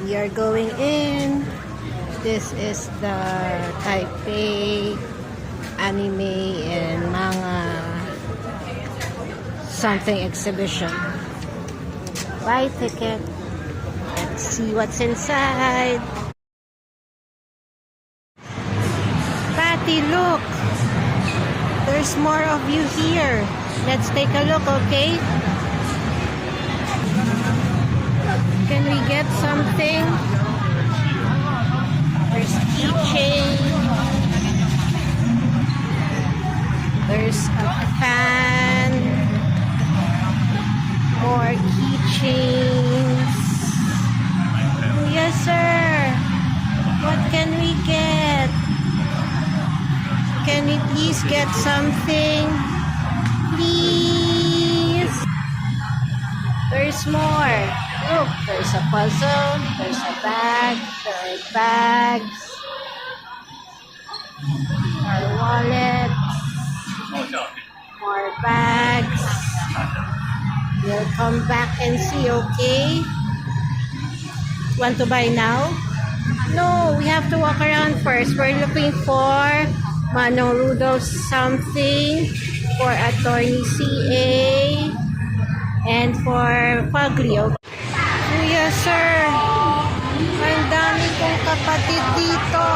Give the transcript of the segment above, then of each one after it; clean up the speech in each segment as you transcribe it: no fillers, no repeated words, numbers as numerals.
We are going in. This is the Taipei anime and manga something exhibition. Buy ticket. Let's see what's inside. Patty, look! There's more of you here. Let's take a look, okay? Can we get something? There's keychain. There's a fan. More keychains. Oh, yes, sir. What can we get? Can we please get something? Please. There's more. Look, there's a puzzle. There's a bag. There are bags. Our wallet. More bags. We'll come back and see, okay? Want to buy now? No, we have to walk around first. We're looking for Manong Rudolph something, for Attorney CA, and for Paglio. Oh, yes, sir. Ang dami kong kapatid dito.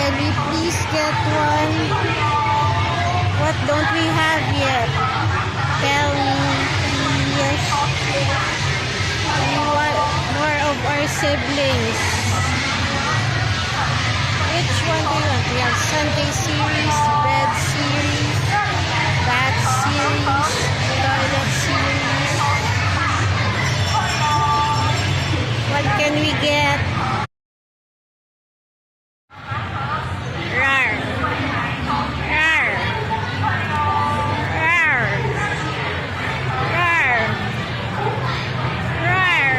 Can we please get one? What don't we have yet? Tell me, yes. We want more of our siblings. Which one do you want? We have Sunday series, bed series, bath series, toilet series. What can we get? Rar. Rar. Rar. Rar. Rar. Rar.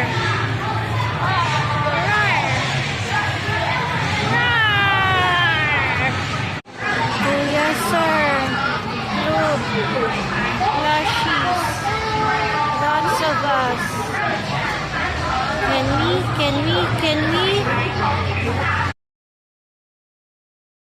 Rar. Oh, yes, sir. Look. Plushies. Lots of us. Can we?